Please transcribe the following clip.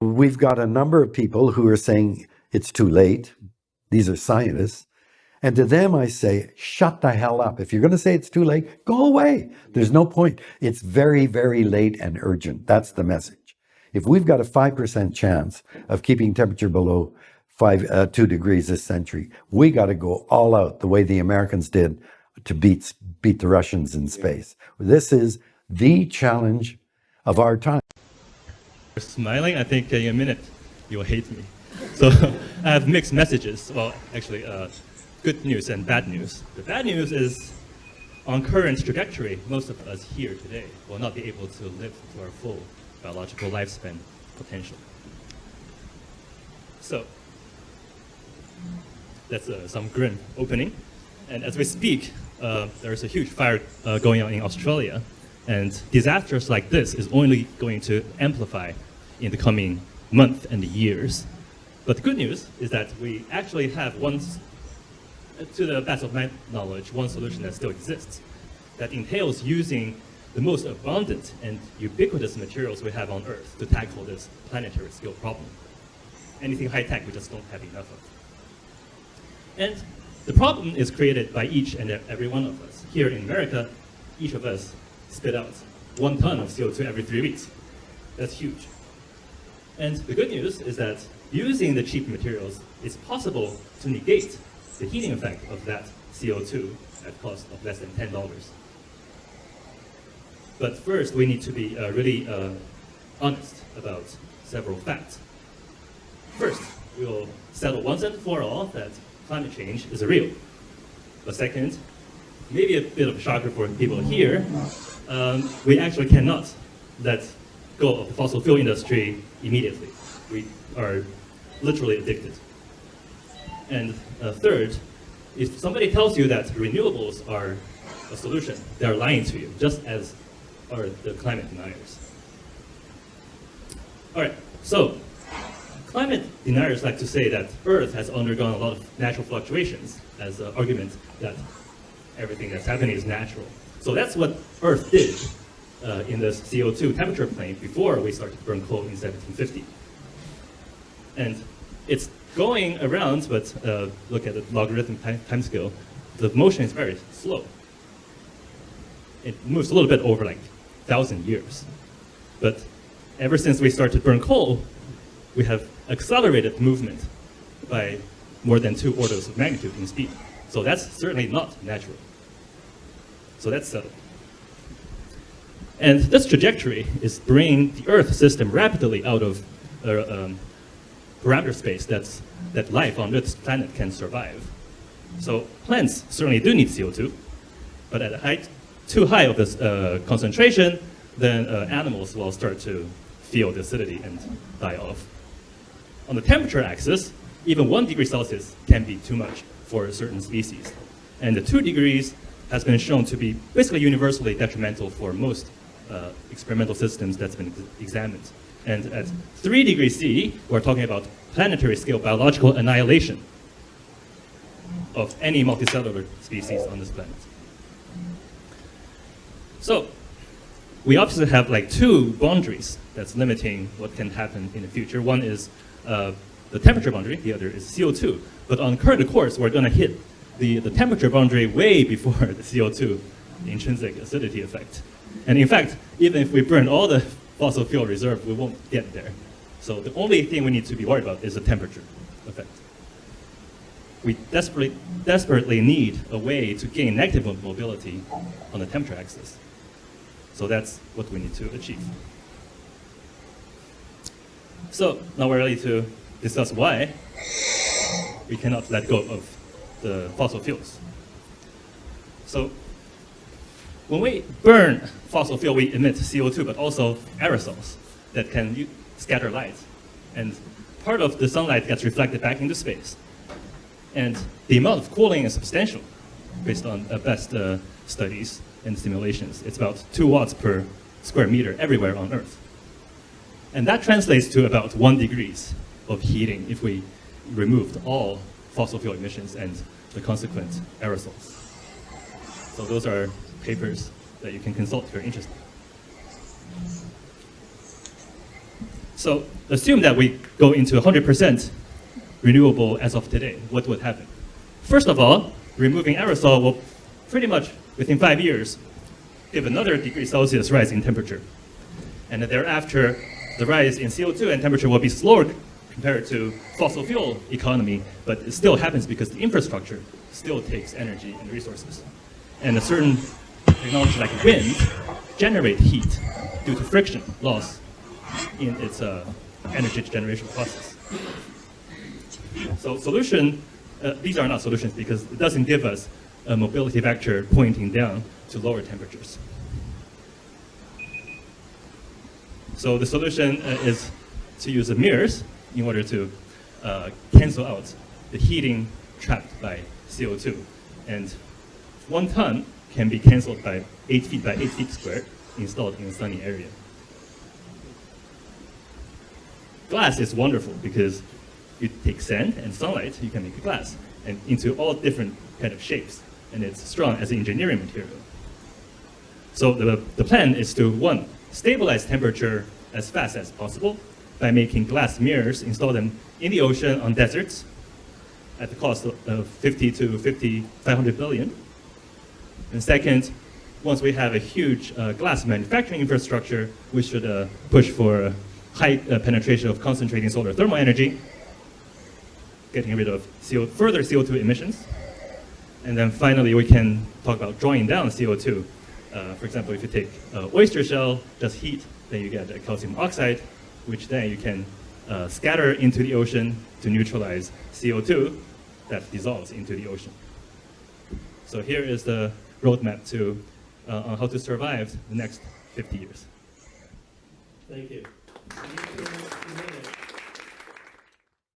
we've got a number of people who are saying it's too late. These are scientists. And to them, I say, shut the hell up. If you're going to say it's too late, go away. There's no point. It's very, very late and urgent. That's the message. If we've got a 5% chance of keeping temperature below 2 degrees this century, we got to go all out the way the Americans did to beat the Russians in space. This is the challenge of our time. Smiling, I think in a minute you'll hate me. So I have mixed messages. Well, actually, good news and bad news. The bad news is, on current trajectory, most of us here today will not be able to live to our full biological lifespan potential. So that's some grim opening. And as we speak, there's a huge fire going on in Australia, and disasters like this is only going to amplify in the coming months and years. But the good news is that we actually have one, to the best of my knowledge, one solution that still exists that entails using the most abundant and ubiquitous materials we have on Earth to tackle this planetary scale problem. Anything high-tech we just don't have enough of. And the problem is created by each and every one of us. Here in America, each of us spit out 1 ton of CO2 every 3 weeks. That's huge. And the good news is that using the cheap materials, it's possible to negate the heating effect of that CO2 at a cost of less than $10. But first, we need to be really honest about several facts. First, we will settle once and for all that climate change is real. But second, maybe a bit of a shocker for people here, we actually cannot let go of the fossil fuel industry immediately. We are literally addicted. And third, if somebody tells you that renewables are a solution, they're lying to you, just as are the climate deniers. All right, so climate deniers like to say that Earth has undergone a lot of natural fluctuations as an argument that everything that's happening is natural. So that's what Earth did in the CO2 temperature plane before we started to burn coal in 1750. And it's going around, but look at the logarithm time scale, the motion is very slow. It moves a little bit over like 1,000 years. But ever since we started to burn coal, we have accelerated movement by more than 2 orders of magnitude in speed. So that's certainly not natural. So that's settled. And this trajectory is bringing the Earth system rapidly out of parameter space that life on this planet can survive. So plants certainly do need CO2, but at a height too high of this concentration, then animals will start to feel the acidity and die off. On the temperature axis, even 1 degree Celsius can be too much for certain species. And the 2 degrees has been shown to be basically universally detrimental for most experimental systems that's been examined. And at 3 degrees C, we're talking about planetary scale biological annihilation of any multicellular species on this planet. So we obviously have like 2 boundaries that's limiting what can happen in the future. One is the temperature boundary, the other is CO2. But on current course, we're going to hit the temperature boundary way before the CO2, the intrinsic acidity effect. And in fact, even if we burn all the fossil fuel reserve, we won't get there. So the only thing we need to be worried about is the temperature effect. We desperately need a way to gain negative mobility on the temperature axis. So that's what we need to achieve. So now we're ready to discuss why we cannot let go of the fossil fuels. So when we burn fossil fuel, we emit CO2, but also aerosols that can scatter light. And part of the sunlight gets reflected back into space. And the amount of cooling is substantial based on best studies and simulations. It's about 2 watts per square meter everywhere on Earth. And that translates to about 1 degree of heating if we removed all fossil fuel emissions and the consequent aerosols. So those are papers that you can consult if you're interested. So assume that we go into 100% renewable as of today. What would happen? First of all, removing aerosol will pretty much, within 5 years, give another degree Celsius rise in temperature. And then thereafter, the rise in CO2 and temperature will be slower compared to fossil fuel economy, but it still happens because the infrastructure still takes energy and resources. And a certain technology like wind generate heat due to friction loss in its energy generation process. So solution, these are not solutions because it doesn't give us a mobility vector pointing down to lower temperatures. So the solution is to use the mirrors in order to cancel out the heating trapped by CO2. And 1 ton can be canceled by 8 feet by 8 feet squared installed in a sunny area. Glass is wonderful because you take sand and sunlight, you can make a glass, and into all different kind of shapes, and it's strong as an engineering material. So the plan is to, 1, stabilize temperature as fast as possible by making glass mirrors, install them in the ocean on deserts at the cost of 50 to 500 billion. And second, once we have a huge glass manufacturing infrastructure, we should push for high penetration of concentrating solar thermal energy, getting rid of further CO2 emissions. And then finally, we can talk about drawing down CO2. For example, if you take oyster shell, just heat, then you get calcium oxide, which then you can scatter into the ocean to neutralize CO2 that dissolves into the ocean. So here is the roadmap to on how to survive the next 50 years. Thank you.